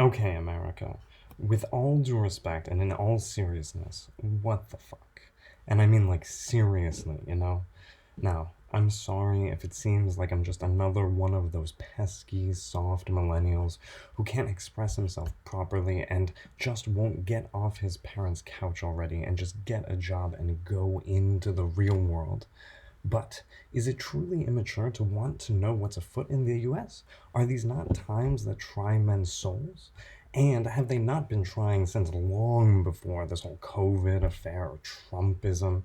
Okay, America, with all due respect and in all seriousness, what the fuck? And I mean, like, seriously, you know? Now, I'm sorry if it seems like I'm just another one of those pesky, soft millennials who can't express himself properly and just won't get off his parents' couch already and just get a job and go into the real world. But is it truly immature to want to know what's afoot in the US? Are these not times that try men's souls? And have they not been trying since long before this whole COVID affair or Trumpism?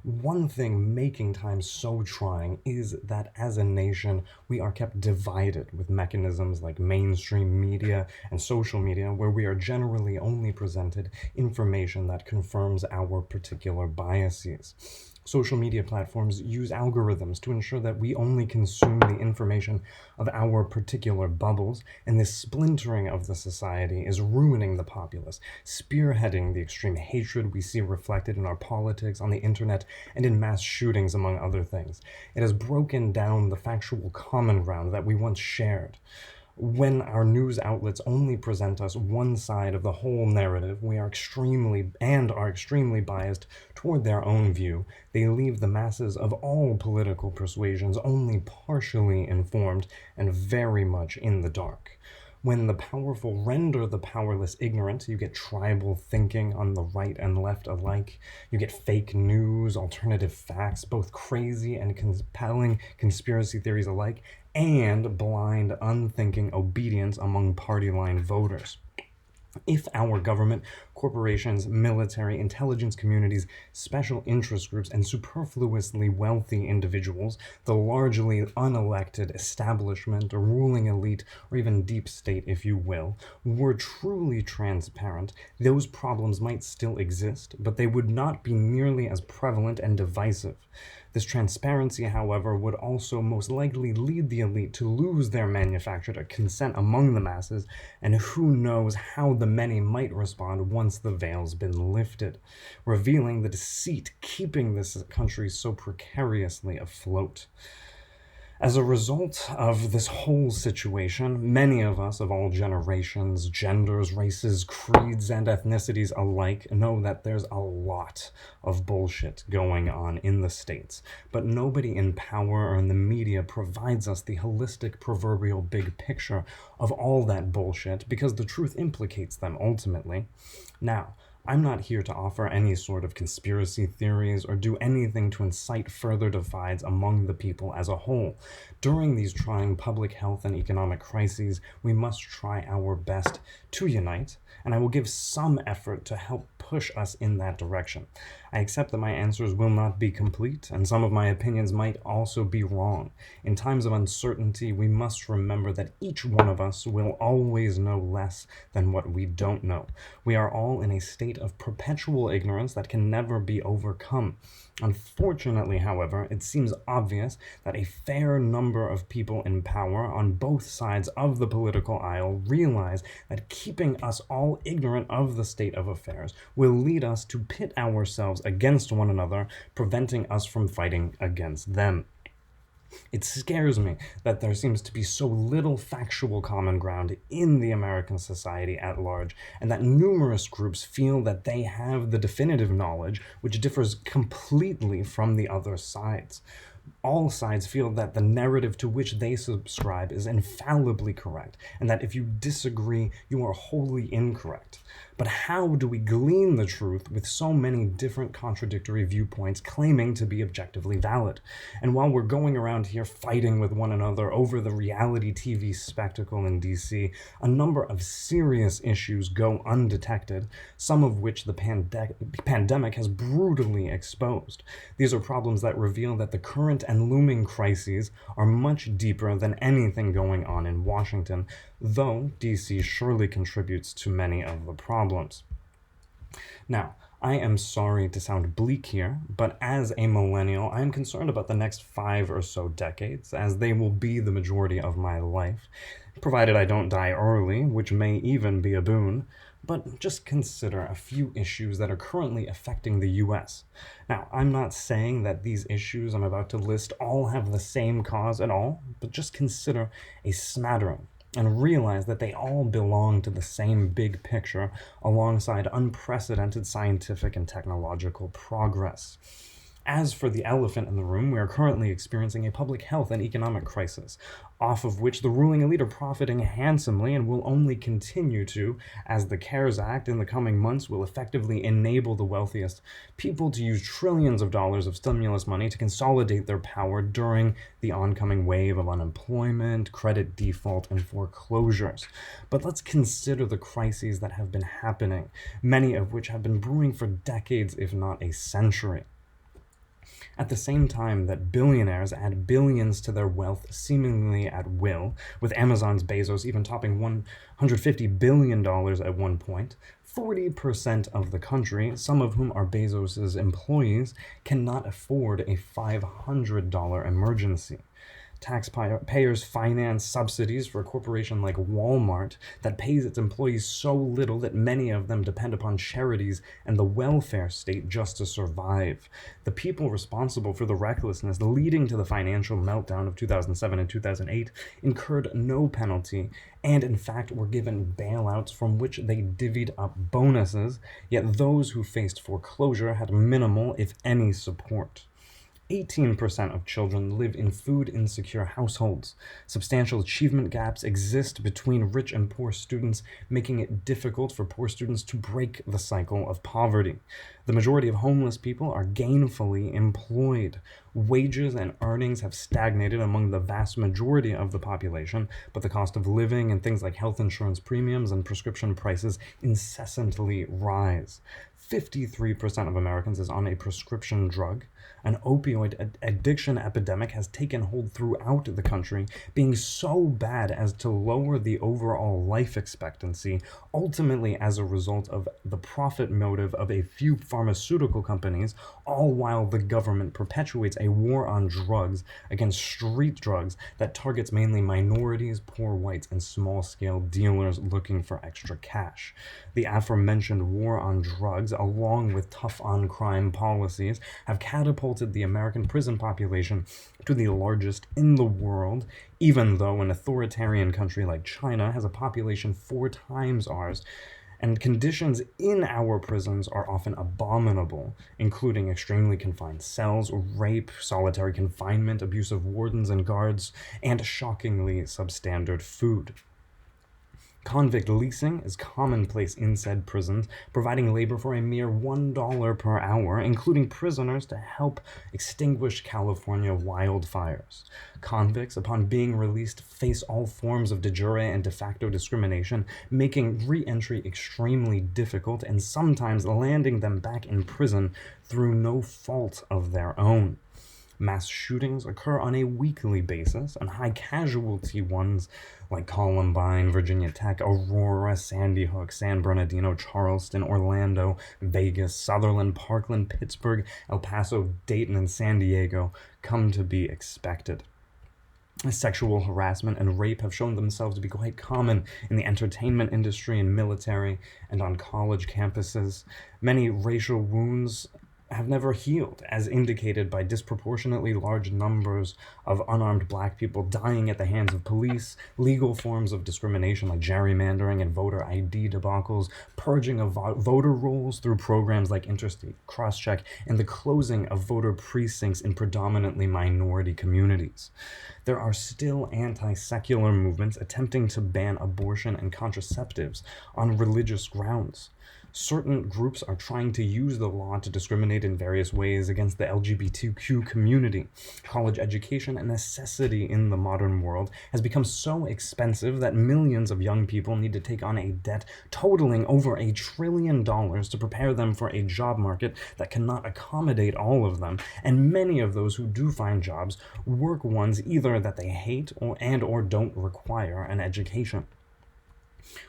One thing making times so trying is that as a nation, we are kept divided with mechanisms like mainstream media and social media, where we are generally only presented information that confirms our particular biases. Social media platforms use algorithms to ensure that we only consume the information of our particular bubbles, and this splintering of the society is ruining the populace, spearheading the extreme hatred we see reflected in our politics, on the internet, and in mass shootings, among other things. It has broken down the factual common ground that we once shared. When our news outlets only present us one side of the whole narrative, we are extremely biased toward their own view. They leave the masses of all political persuasions only partially informed and very much in the dark. When the powerful render the powerless ignorant, you get tribal thinking on the right and left alike. You get fake news, alternative facts, both crazy and compelling conspiracy theories alike, and blind, unthinking obedience among party line voters. If our government, corporations, military, intelligence communities, special interest groups, and superfluously wealthy individuals, the largely unelected establishment, or ruling elite, or even deep state, if you will, were truly transparent, those problems might still exist, but they would not be nearly as prevalent and divisive. This transparency, however, would also most likely lead the elite to lose their manufactured consent among the masses, and who knows how the many might respond once the veil's been lifted, revealing the deceit keeping this country so precariously afloat. As a result of this whole situation, many of us of all generations, genders, races, creeds, and ethnicities alike know that there's a lot of bullshit going on in the States, but nobody in power or in the media provides us the holistic proverbial big picture of all that bullshit because the truth implicates them ultimately. Now, I'm not here to offer any sort of conspiracy theories or do anything to incite further divides among the people as a whole. During these trying public health and economic crises, we must try our best to unite, and I will give some effort to help push us in that direction. I accept that my answers will not be complete, and some of my opinions might also be wrong. In times of uncertainty, we must remember that each one of us will always know less than what we don't know. We are all in a state of perpetual ignorance that can never be overcome. Unfortunately, however, it seems obvious that a fair number of people in power on both sides of the political aisle realize that keeping us all ignorant of the state of affairs will lead us to pit ourselves against one another, preventing us from fighting against them. It scares me that there seems to be so little factual common ground in the American society at large, and that numerous groups feel that they have the definitive knowledge, which differs completely from the other sides. All sides feel that the narrative to which they subscribe is infallibly correct, and that if you disagree, you are wholly incorrect. But how do we glean the truth with so many different contradictory viewpoints claiming to be objectively valid? And while we're going around here fighting with one another over the reality TV spectacle in DC, a number of serious issues go undetected, some of which the pandemic has brutally exposed. These are problems that reveal that the current and looming crises are much deeper than anything going on in Washington, though DC surely contributes to many of the problems. Now, I am sorry to sound bleak here, but as a millennial, I am concerned about the next 5 or so decades, as they will be the majority of my life, provided I don't die early, which may even be a boon. But just consider a few issues that are currently affecting the US. Now, I'm not saying that these issues I'm about to list all have the same cause at all, but just consider a smattering. and realize that they all belong to the same big picture alongside unprecedented scientific and technological progress. As for the elephant in the room, we are currently experiencing a public health and economic crisis, off of which the ruling elite are profiting handsomely and will only continue to, as the CARES Act in the coming months will effectively enable the wealthiest people to use trillions of dollars of stimulus money to consolidate their power during the oncoming wave of unemployment, credit default, and foreclosures. But let's consider the crises that have been happening, many of which have been brewing for decades, if not a century. At the same time that billionaires add billions to their wealth seemingly at will, with Amazon's Bezos even topping $150 billion at one point, 40% of the country, some of whom are Bezos' employees, cannot afford a $500 emergency. Taxpayers finance subsidies for a corporation like Walmart that pays its employees so little that many of them depend upon charities and the welfare state just to survive. The people responsible for the recklessness leading to the financial meltdown of 2007 and 2008 incurred no penalty and, in fact, were given bailouts from which they divvied up bonuses, yet those who faced foreclosure had minimal, if any, support. 18% of children live in food-insecure households. Substantial achievement gaps exist between rich and poor students, making it difficult for poor students to break the cycle of poverty. The majority of homeless people are gainfully employed. Wages and earnings have stagnated among the vast majority of the population, but the cost of living and things like health insurance premiums and prescription prices incessantly rise. 53% of Americans is on a prescription drug. An opioid addiction epidemic has taken hold throughout the country, being so bad as to lower the overall life expectancy, ultimately as a result of the profit motive of a few pharmaceutical companies, all while the government perpetuates a war on drugs against street drugs that targets mainly minorities, poor whites, and small-scale dealers looking for extra cash. The aforementioned war on drugs, along with tough-on-crime policies, have catapulted the American prison population to the largest in the world, even though an authoritarian country like China has a population 4 times ours, and conditions in our prisons are often abominable, including extremely confined cells, rape, solitary confinement, abusive wardens and guards, and shockingly substandard food. Convict leasing is commonplace in said prisons, providing labor for a mere $1 per hour, including prisoners to help extinguish California wildfires. Convicts, upon being released, face all forms of de jure and de facto discrimination, making re-entry extremely difficult and sometimes landing them back in prison through no fault of their own. Mass shootings occur on a weekly basis, and high-casualty ones like Columbine, Virginia Tech, Aurora, Sandy Hook, San Bernardino, Charleston, Orlando, Vegas, Sutherland, Parkland, Pittsburgh, El Paso, Dayton, and San Diego come to be expected. Sexual harassment and rape have shown themselves to be quite common in the entertainment industry and military and on college campuses. Many racial wounds have never healed, as indicated by disproportionately large numbers of unarmed black people dying at the hands of police, legal forms of discrimination like gerrymandering and voter ID debacles, purging of voter rolls through programs like interstate crosscheck, and the closing of voter precincts in predominantly minority communities. There are still anti-secular movements attempting to ban abortion and contraceptives on religious grounds. Certain groups are trying to use the law to discriminate in various ways against the LGBTQ community. College education, a necessity in the modern world, has become so expensive that millions of young people need to take on a debt totaling over $1 trillion to prepare them for a job market that cannot accommodate all of them, and many of those who do find jobs work ones either that they hate or don't require an education.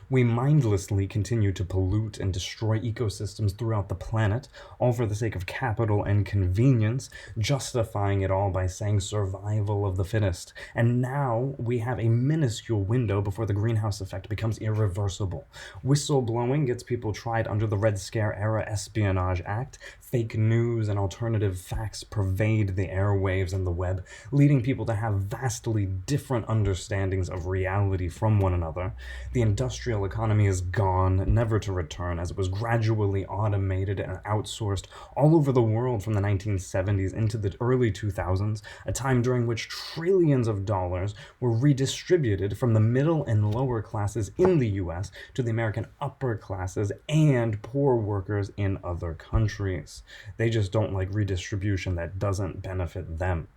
We mindlessly continue to pollute and destroy ecosystems throughout the planet, all for the sake of capital and convenience, justifying it all by saying survival of the fittest. And now we have a minuscule window before the greenhouse effect becomes irreversible. Whistleblowing gets people tried under the Red Scare era Espionage Act. Fake news and alternative facts pervade the airwaves and the web, leading people to have vastly different understandings of reality from one another. The industrial economy is gone, never to return, as it was gradually automated and outsourced all over the world from the 1970s into the early 2000s, a time during which trillions of dollars were redistributed from the middle and lower classes in the US to the American upper classes and poor workers in other countries. They just don't like redistribution that doesn't benefit them.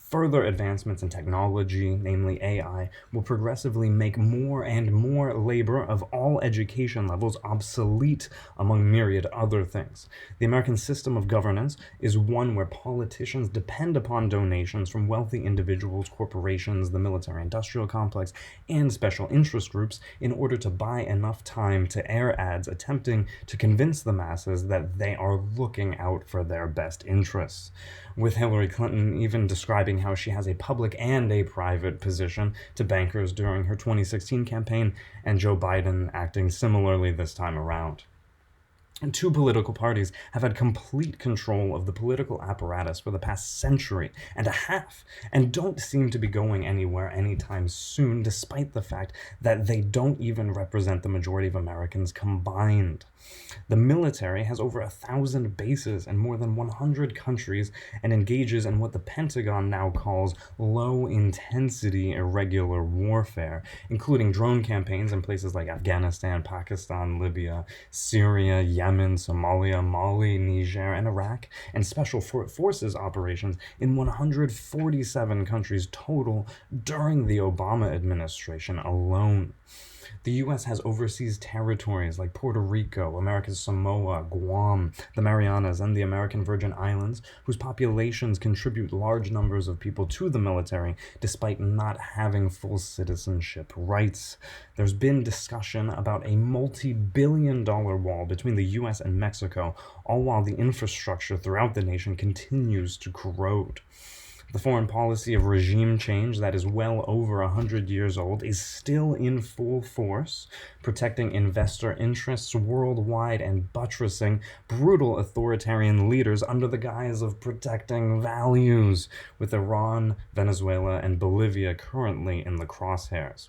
Further advancements in technology, namely AI, will progressively make more and more labor of all education levels obsolete, among myriad other things. The American system of governance is one where politicians depend upon donations from wealthy individuals, corporations, the military-industrial complex, and special interest groups in order to buy enough time to air ads attempting to convince the masses that they are looking out for their best interests. With Hillary Clinton even describing how she has a public and a private position to bankers during her 2016 campaign, and Joe Biden acting similarly this time around. And two political parties have had complete control of the political apparatus for the past century and a half, and don't seem to be going anywhere anytime soon, despite the fact that they don't even represent the majority of Americans combined. The military has over 1,000 bases in more than 100 countries and engages in what the Pentagon now calls low-intensity irregular warfare, including drone campaigns in places like Afghanistan, Pakistan, Libya, Syria, Yemen, Somalia, Mali, Niger, and Iraq, and special forces operations in 147 countries total during the Obama administration alone. The U.S. has overseas territories like Puerto Rico, America's Samoa, Guam, the Marianas, and the American Virgin Islands, whose populations contribute large numbers of people to the military despite not having full citizenship rights. There's been discussion about a multi-billion-dollar wall between the U.S. and Mexico, all while the infrastructure throughout the nation continues to corrode. The foreign policy of regime change that is well over 100 years old is still in full force, protecting investor interests worldwide and buttressing brutal authoritarian leaders under the guise of protecting values, with Iran, Venezuela, and Bolivia currently in the crosshairs.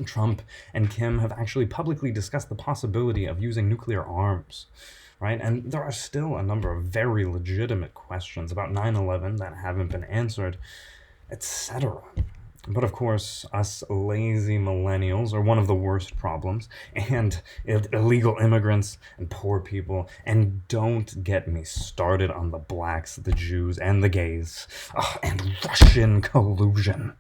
Trump and Kim have actually publicly discussed the possibility of using nuclear arms. Right? And there are still a number of very legitimate questions about 9/11 that haven't been answered, etc. But of course, us lazy millennials are one of the worst problems, and illegal immigrants and poor people, and don't get me started on the blacks, the Jews, and the gays, and Russian collusion.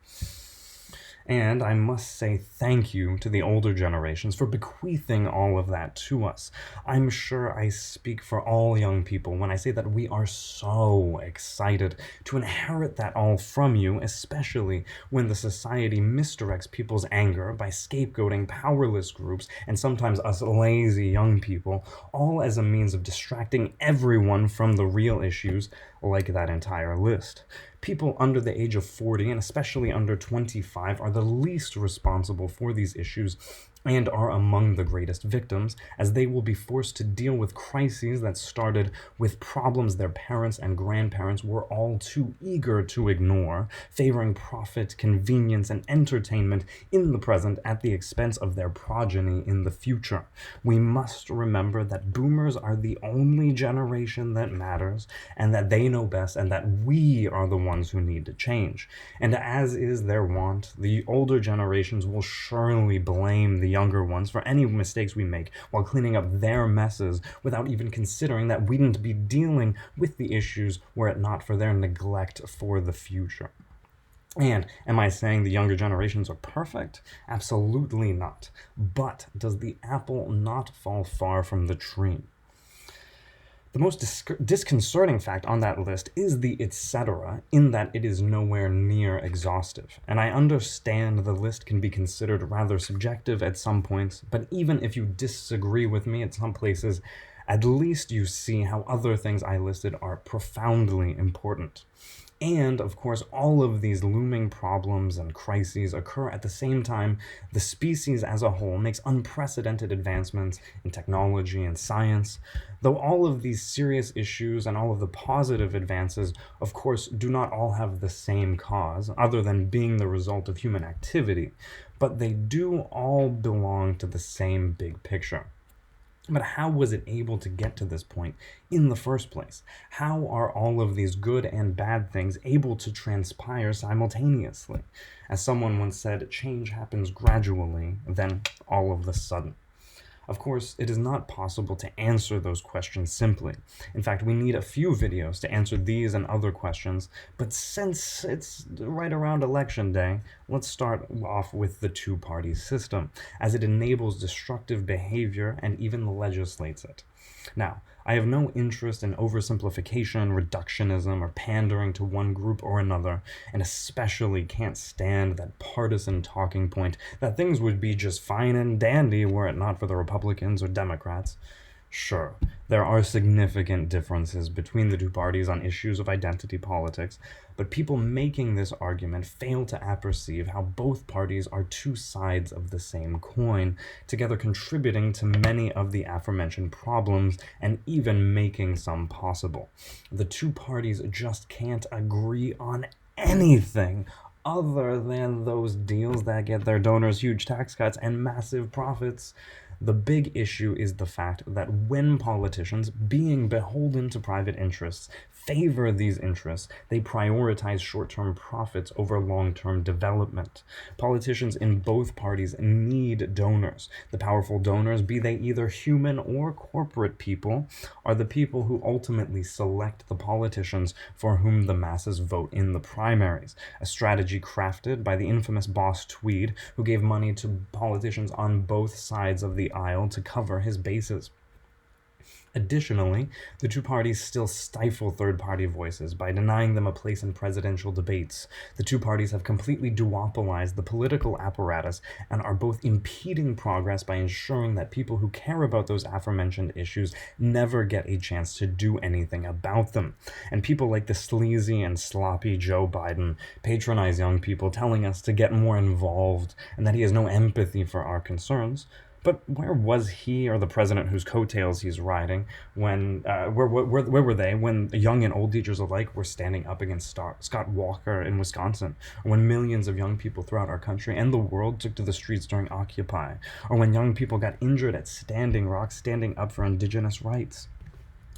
And I must say thank you to the older generations for bequeathing all of that to us. I'm sure I speak for all young people when I say that we are so excited to inherit that all from you, especially when the society misdirects people's anger by scapegoating powerless groups and sometimes us lazy young people, all as a means of distracting everyone from the real issues, like that entire list. People under the age of 40, and especially under 25, are the least responsible for these issues and are among the greatest victims, as they will be forced to deal with crises that started with problems their parents and grandparents were all too eager to ignore, favoring profit, convenience, and entertainment in the present at the expense of their progeny in the future. We must remember that boomers are the only generation that matters, and that they know best, and that we are the ones who need to change. And as is their wont, the older generations will surely blame the younger ones for any mistakes we make while cleaning up their messes without even considering that we wouldn't be dealing with the issues were it not for their neglect for the future. And am I saying the younger generations are perfect? Absolutely not. But does the apple not fall far from the tree? The most disconcerting fact on that list is the etc., in that it is nowhere near exhaustive. And I understand the list can be considered rather subjective at some points, but even if you disagree with me at some places, at least you see how other things I listed are profoundly important. And, of course, all of these looming problems and crises occur at the same time the species as a whole makes unprecedented advancements in technology and science. Though all of these serious issues and all of the positive advances, of course, do not all have the same cause, other than being the result of human activity, but they do all belong to the same big picture. But how was it able to get to this point in the first place? How are all of these good and bad things able to transpire simultaneously? As someone once said, change happens gradually, then all of a sudden. Of course, it is not possible to answer those questions simply. In fact, we need a few videos to answer these and other questions, but since it's right around election day, let's start off with the two-party system, as it enables destructive behavior and even legislates it. Now, I have no interest in oversimplification, reductionism, or pandering to one group or another, and especially can't stand that partisan talking point that things would be just fine and dandy were it not for the Republicans or Democrats. Sure, there are significant differences between the two parties on issues of identity politics, but people making this argument fail to apperceive how both parties are two sides of the same coin, together contributing to many of the aforementioned problems and even making some possible. The two parties just can't agree on anything other than those deals that get their donors huge tax cuts and massive profits. The big issue is the fact that when politicians, being beholden to private interests, favor these interests, they prioritize short-term profits over long-term development. Politicians in both parties need donors. The powerful donors, be they either human or corporate people, are the people who ultimately select the politicians for whom the masses vote in the primaries, a strategy crafted by the infamous boss Tweed, who gave money to politicians on both sides of the aisle to cover his bases. Additionally, the two parties still stifle third-party voices by denying them a place in presidential debates. The two parties have completely duopolized the political apparatus and are both impeding progress by ensuring that people who care about those aforementioned issues never get a chance to do anything about them. And people like the sleazy and sloppy Joe Biden patronize young people, telling us to get more involved and that he has no empathy for our concerns. But where was he or the president whose coattails he's riding when, where were they when young and old teachers alike were standing up against Scott Walker in Wisconsin, or when millions of young people throughout our country and the world took to the streets during Occupy, or when young people got injured at Standing Rock standing up for indigenous rights?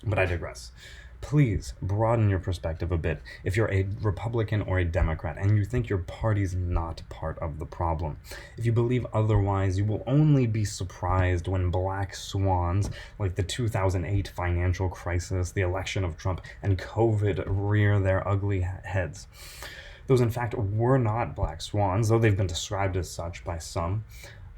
But I digress. Please broaden your perspective a bit if you're a Republican or a Democrat and you think your party's not part of the problem. If you believe otherwise, you will only be surprised when black swans like the 2008 financial crisis, the election of Trump, and COVID rear their ugly heads. Those, in fact, were not black swans, though they've been described as such by some,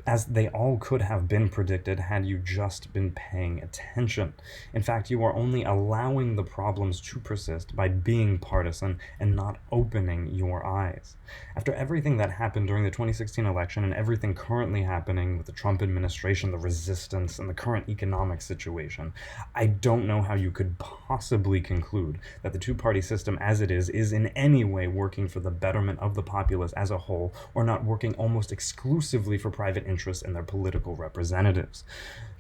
as they all could have been predicted had you just been paying attention. In fact, you are only allowing the problems to persist by being partisan and not opening your eyes. After everything that happened during the 2016 election and everything currently happening with the Trump administration, the resistance, and the current economic situation, I don't know how you could possibly conclude that the two-party system as it is in any way working for the betterment of the populace as a whole, or not working almost exclusively for private interests and their political representatives.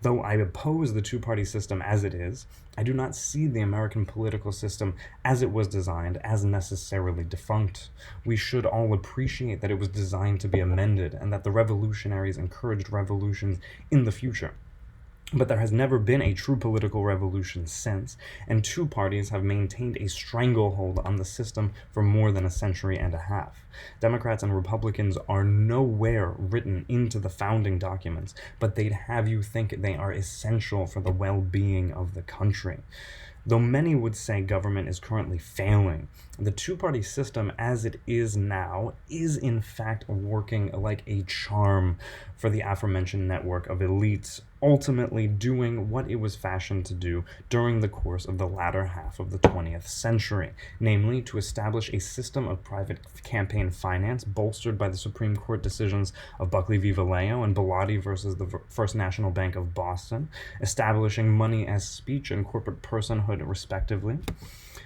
Though I oppose the two-party system as it is, I do not see the American political system as it was designed as necessarily defunct. We should all appreciate that it was designed to be amended and that the revolutionaries encouraged revolutions in the future. But there has never been a true political revolution since, and two parties have maintained a stranglehold on the system for more than a century and a half. Democrats and Republicans are nowhere written into the founding documents, but they'd have you think they are essential for the well-being of the country. Though many would say government is currently failing, the two-party system as it is now is in fact working like a charm for the aforementioned network of elites, ultimately doing what it was fashioned to do during the course of the latter half of the 20th century, namely to establish a system of private campaign finance bolstered by the Supreme Court decisions of Buckley v. Vallejo and Bellotti versus the First National Bank of Boston, establishing money as speech and corporate personhood respectively,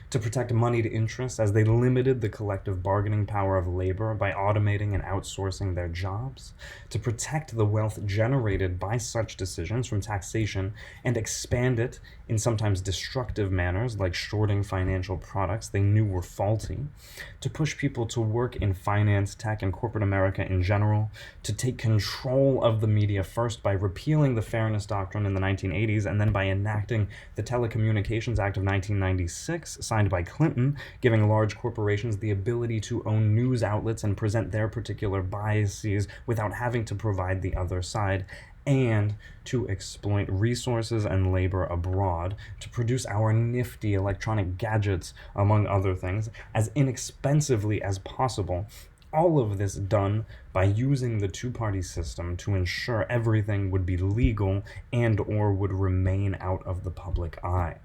to protect moneyed interests as they limited the collective bargaining power of labor by automating and outsourcing their jobs, to protect the wealth generated by such decisions from taxation and expand it in sometimes destructive manners like shorting financial products they knew were faulty, to push people to work in finance, tech, and corporate America in general, to take control of the media first by repealing the Fairness Doctrine in the 1980s and then by enacting the Telecommunications Act of 1996, signed by Clinton, giving large corporations the ability to own news outlets and present their particular biases without having to provide the other side, and to exploit resources and labor abroad to produce our nifty electronic gadgets, among other things, as inexpensively as possible. All of this done by using the two-party system to ensure everything would be legal and or would remain out of the public eye.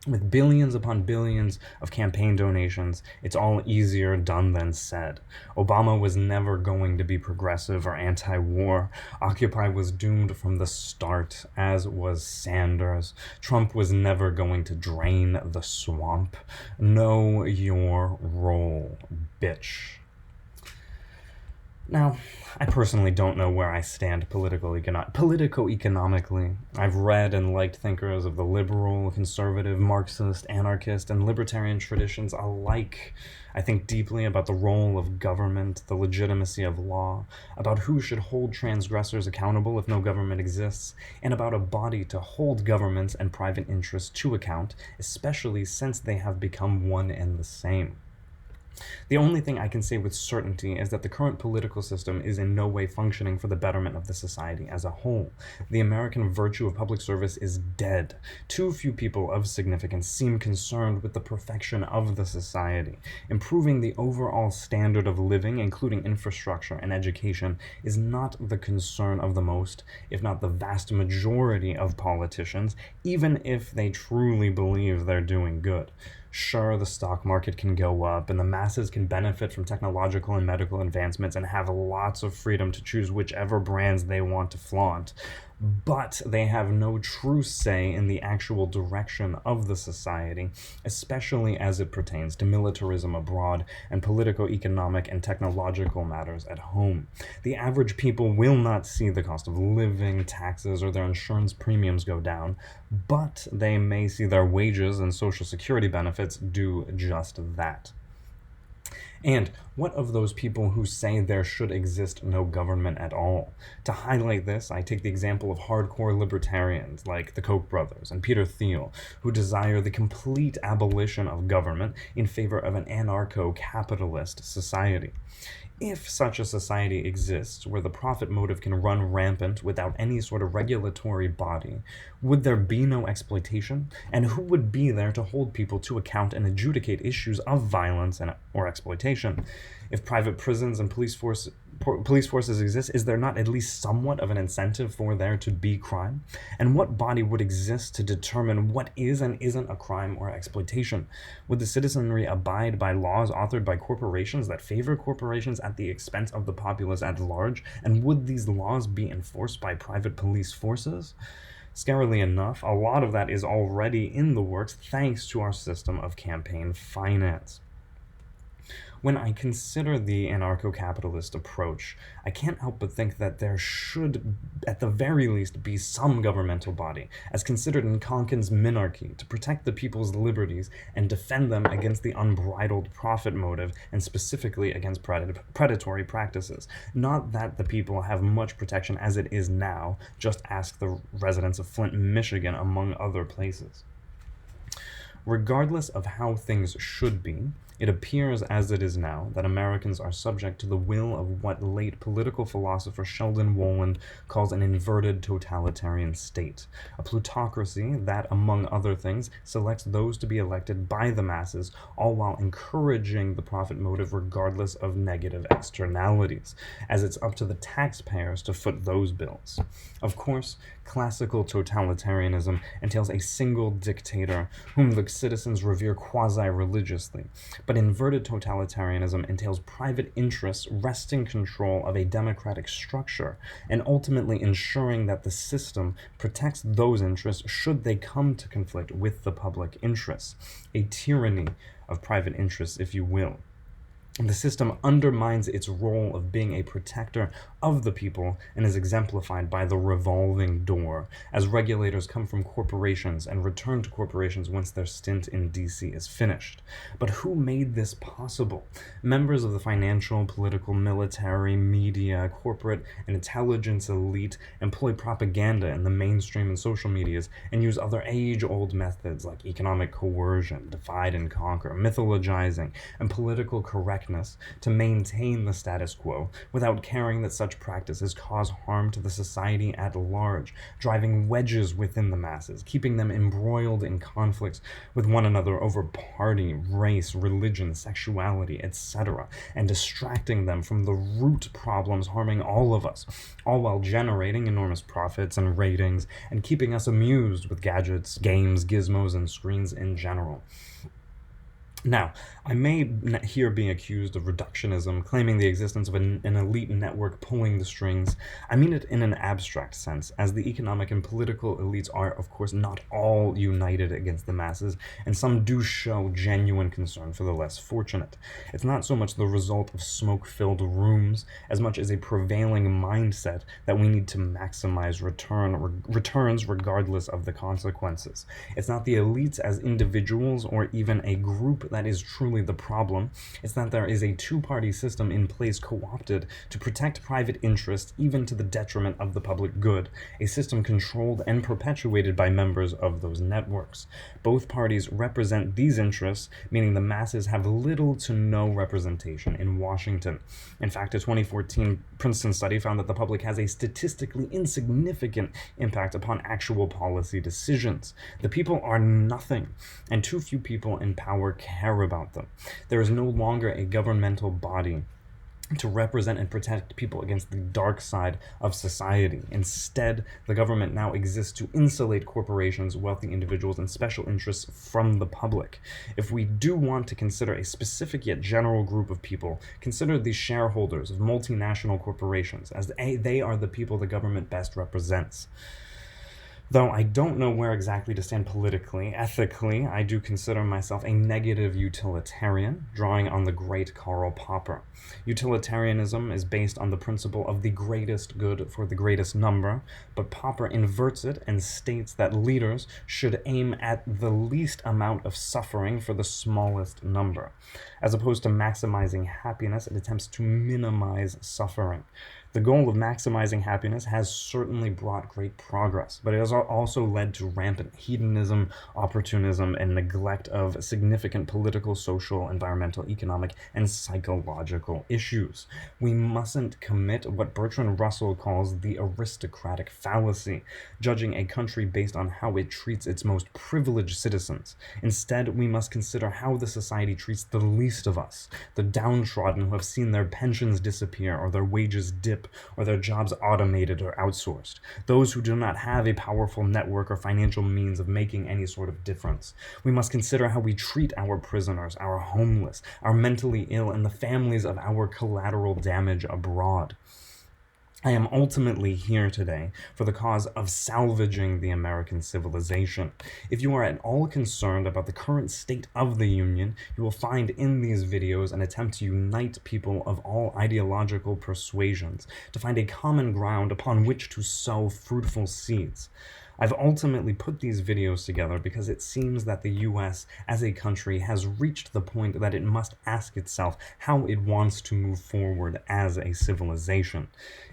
With billions upon billions of campaign donations, it's all easier done than said. Obama was never going to be progressive or anti-war. Occupy was doomed from the start, as was Sanders. Trump was never going to drain the swamp. Know your role, bitch. Now, I personally don't know where I stand politico-economically. I've read and liked thinkers of the liberal, conservative, Marxist, anarchist, and libertarian traditions alike. I think deeply about the role of government, the legitimacy of law, about who should hold transgressors accountable if no government exists, and about a body to hold governments and private interests to account, especially since they have become one and the same. The only thing I can say with certainty is that the current political system is in no way functioning for the betterment of the society as a whole. The American virtue of public service is dead. Too few people of significance seem concerned with the perfection of the society. Improving the overall standard of living, including infrastructure and education, is not the concern of the most, if not the vast majority of politicians, even if they truly believe they're doing good. Sure, the stock market can go up, and the masses can benefit from technological and medical advancements and have lots of freedom to choose whichever brands they want to flaunt. But they have no true say in the actual direction of the society, especially as it pertains to militarism abroad and politico-economic and technological matters at home. The average people will not see the cost of living, taxes, or their insurance premiums go down, but they may see their wages and social security benefits do just that. And what of those people who say there should exist no government at all? To highlight this, I take the example of hardcore libertarians like the Koch brothers and Peter Thiel, who desire the complete abolition of government in favor of an anarcho-capitalist society. If such a society exists, where the profit motive can run rampant without any sort of regulatory body, would there be no exploitation? And who would be there to hold people to account and adjudicate issues of violence or exploitation? If private prisons and police forces exist, is there not at least somewhat of an incentive for there to be crime? And what body would exist to determine what is and isn't a crime or exploitation? Would the citizenry abide by laws authored by corporations that favor corporations at the expense of the populace at large? And would these laws be enforced by private police forces? Scarily enough, a lot of that is already in the works thanks to our system of campaign finance. When I consider the anarcho-capitalist approach, I can't help but think that there should, at the very least, be some governmental body, as considered in Konkin's Minarchy, to protect the people's liberties and defend them against the unbridled profit motive, and specifically against predatory practices. Not that the people have much protection as it is now, just ask the residents of Flint, Michigan, among other places. Regardless of how things should be, It appears, as it is now, that Americans are subject to the will of what late political philosopher Sheldon Wolland calls an inverted totalitarian state, a plutocracy that, among other things, selects those to be elected by the masses, all while encouraging the profit motive regardless of negative externalities, as it's up to the taxpayers to foot those bills. Of course, classical totalitarianism entails a single dictator whom the citizens revere quasi-religiously, but inverted totalitarianism entails private interests wresting control of a democratic structure and ultimately ensuring that the system protects those interests should they come to conflict with the public interests, a tyranny of private interests, if you will. The system undermines its role of being a protector of the people and is exemplified by the revolving door, as regulators come from corporations and return to corporations once their stint in DC is finished. But who made this possible? Members of the financial, political, military, media, corporate, and intelligence elite employ propaganda in the mainstream and social medias and use other age-old methods like economic coercion, divide and conquer, mythologizing, and political correctness to maintain the status quo without caring that such practices cause harm to the society at large, driving wedges within the masses, keeping them embroiled in conflicts with one another over party, race, religion, sexuality, etc., and distracting them from the root problems harming all of us, all while generating enormous profits and ratings and keeping us amused with gadgets, games, gizmos, and screens in general. Now, I may here be accused of reductionism, claiming the existence of an elite network pulling the strings. I mean it in an abstract sense, as the economic and political elites are, of course, not all united against the masses, and some do show genuine concern for the less fortunate. It's not so much the result of smoke-filled rooms, as much as a prevailing mindset that we need to maximize returns regardless of the consequences. It's not the elites as individuals or even a group that is truly the problem. It's that there is a two-party system in place co-opted to protect private interests even to the detriment of the public good, a system controlled and perpetuated by members of those networks. Both parties represent these interests, meaning the masses have little to no representation in Washington. In fact, a 2014 Princeton study found that the public has a statistically insignificant impact upon actual policy decisions. The people are nothing, and too few people in power care about them. There is no longer a governmental body to represent and protect people against the dark side of society. Instead, the government now exists to insulate corporations, wealthy individuals, and special interests from the public. If we do want to consider a specific yet general group of people, consider the shareholders of multinational corporations, as they are the people the government best represents. Though I don't know where exactly to stand politically, ethically, I do consider myself a negative utilitarian, drawing on the great Karl Popper. Utilitarianism is based on the principle of the greatest good for the greatest number, but Popper inverts it and states that leaders should aim at the least amount of suffering for the smallest number. As opposed to maximizing happiness, it attempts to minimize suffering. The goal of maximizing happiness has certainly brought great progress, but it has also led to rampant hedonism, opportunism, and neglect of significant political, social, environmental, economic, and psychological issues. We mustn't commit what Bertrand Russell calls the aristocratic fallacy, judging a country based on how it treats its most privileged citizens. Instead, we must consider how the society treats the least of us, the downtrodden who have seen their pensions disappear or their wages dip, or their jobs automated or outsourced, those who do not have a powerful network or financial means of making any sort of difference. We must consider how we treat our prisoners, our homeless, our mentally ill, and the families of our collateral damage abroad. I am ultimately here today for the cause of salvaging the American civilization. If you are at all concerned about the current state of the Union, you will find in these videos an attempt to unite people of all ideological persuasions, to find a common ground upon which to sow fruitful seeds. I've ultimately put these videos together because it seems that the US as a country has reached the point that it must ask itself how it wants to move forward as a civilization.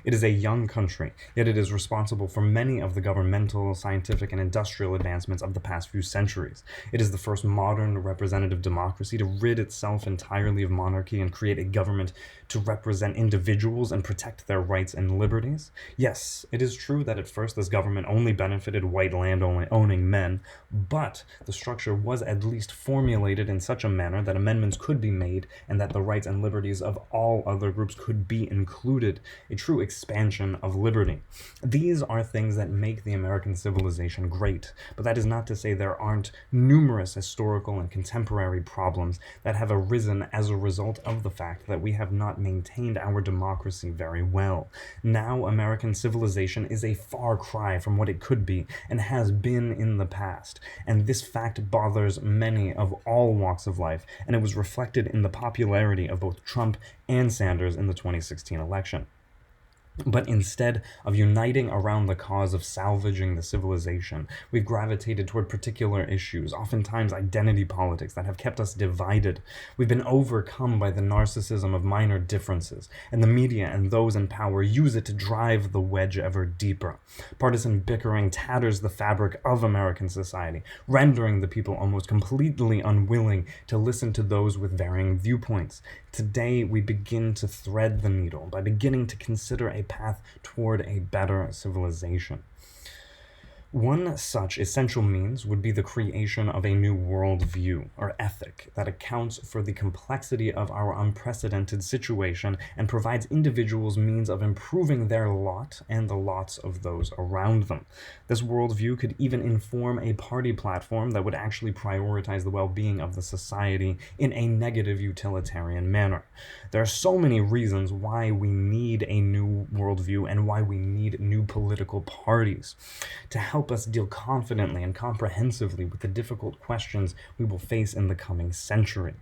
It is a young country, yet it is responsible for many of the governmental, scientific, and industrial advancements of the past few centuries. It is the first modern representative democracy to rid itself entirely of monarchy and create a government to represent individuals and protect their rights and liberties. Yes, it is true that at first this government only benefited white land-owning men, but the structure was at least formulated in such a manner that amendments could be made and that the rights and liberties of all other groups could be included, a true expansion of liberty. These are things that make the American civilization great, but that is not to say there aren't numerous historical and contemporary problems that have arisen as a result of the fact that we have not maintained our democracy very well. Now, American civilization is a far cry from what it could be and has been in the past, and this fact bothers many of all walks of life, and it was reflected in the popularity of both Trump and Sanders in the 2016 election. But instead of uniting around the cause of salvaging the civilization, we've gravitated toward particular issues, oftentimes identity politics, that have kept us divided. We've been overcome by the narcissism of minor differences, and the media and those in power use it to drive the wedge ever deeper. Partisan bickering tatters the fabric of American society, rendering the people almost completely unwilling to listen to those with varying viewpoints. Today, we begin to thread the needle by beginning to consider a path toward a better civilization. One such essential means would be the creation of a new worldview, or ethic, that accounts for the complexity of our unprecedented situation and provides individuals means of improving their lot and the lots of those around them. This worldview could even inform a party platform that would actually prioritize the well-being of the society in a negative utilitarian manner. There are so many reasons why we need a new worldview and why we need new political parties to help us deal confidently and comprehensively with the difficult questions we will face in the coming century.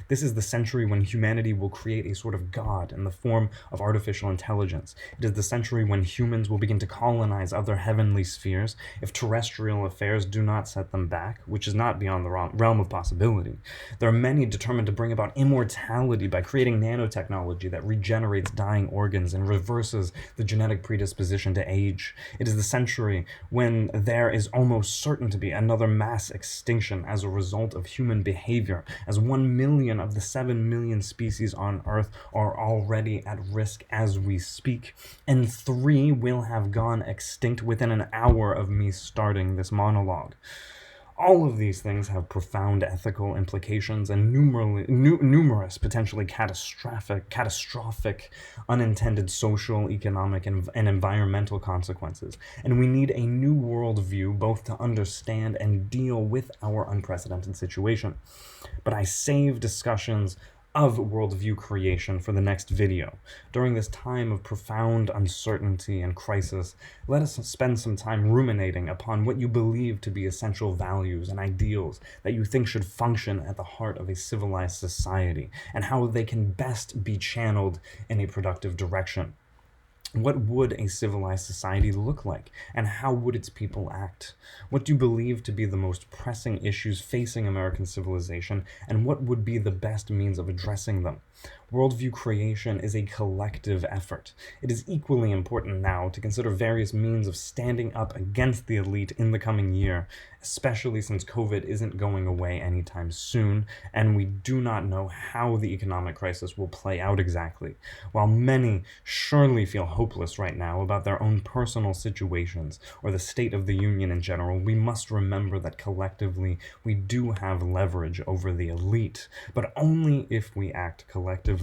This is the century when humanity will create a sort of God in the form of artificial intelligence. It is the century when humans will begin to colonize other heavenly spheres if terrestrial affairs do not set them back, which is not beyond the realm of possibility. There are many determined to bring about immortality by creating nanotechnology that regenerates dying organs and reverses the genetic predisposition to age. It is the century when there is almost certain to be another mass extinction as a result of human behavior, as 1 million of the 7 million species on Earth are already at risk as we speak, and 3 will have gone extinct within an hour of me starting this monologue. All of these things have profound ethical implications and numerous potentially catastrophic, unintended social, economic, and environmental consequences. And we need a new worldview both to understand and deal with our unprecedented situation. But I save discussions of worldview creation for the next video. During this time of profound uncertainty and crisis, let us spend some time ruminating upon what you believe to be essential values and ideals that you think should function at the heart of a civilized society, and how they can best be channeled in a productive direction. What would a civilized society look like, and how would its people act? What do you believe to be the most pressing issues facing American civilization, and what would be the best means of addressing them? Worldview creation is a collective effort. It is equally important now to consider various means of standing up against the elite in the coming year, especially since COVID isn't going away anytime soon, and we do not know how the economic crisis will play out exactly. While many surely feel hopeless right now about their own personal situations or the state of the union in general, we must remember that collectively we do have leverage over the elite, but only if we act collectively.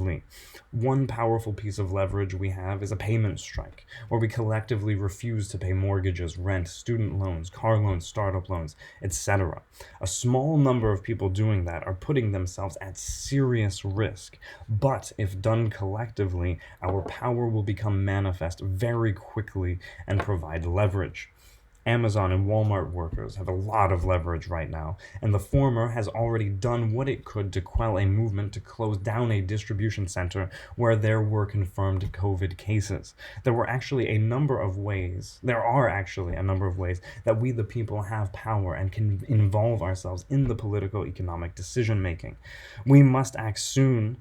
One powerful piece of leverage we have is a payment strike, where we collectively refuse to pay mortgages, rent, student loans, car loans, startup loans, etc. A small number of people doing that are putting themselves at serious risk, but if done collectively, our power will become manifest very quickly and provide leverage. Amazon and Walmart workers have a lot of leverage right now, and the former has already done what it could to quell a movement to close down a distribution center where there were confirmed COVID cases. There are actually a number of ways that we the people have power and can involve ourselves in the political economic decision making. We must act soon,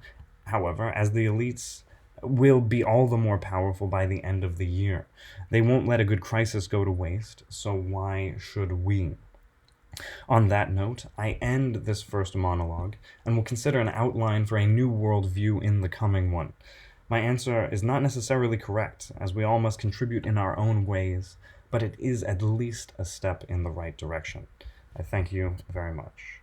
however, as the elites will be all the more powerful by the end of the year. They won't let a good crisis go to waste, so why should we? On that note, I end this first monologue and will consider an outline for a new worldview in the coming one. My answer is not necessarily correct, as we all must contribute in our own ways, but it is at least a step in the right direction. I thank you very much.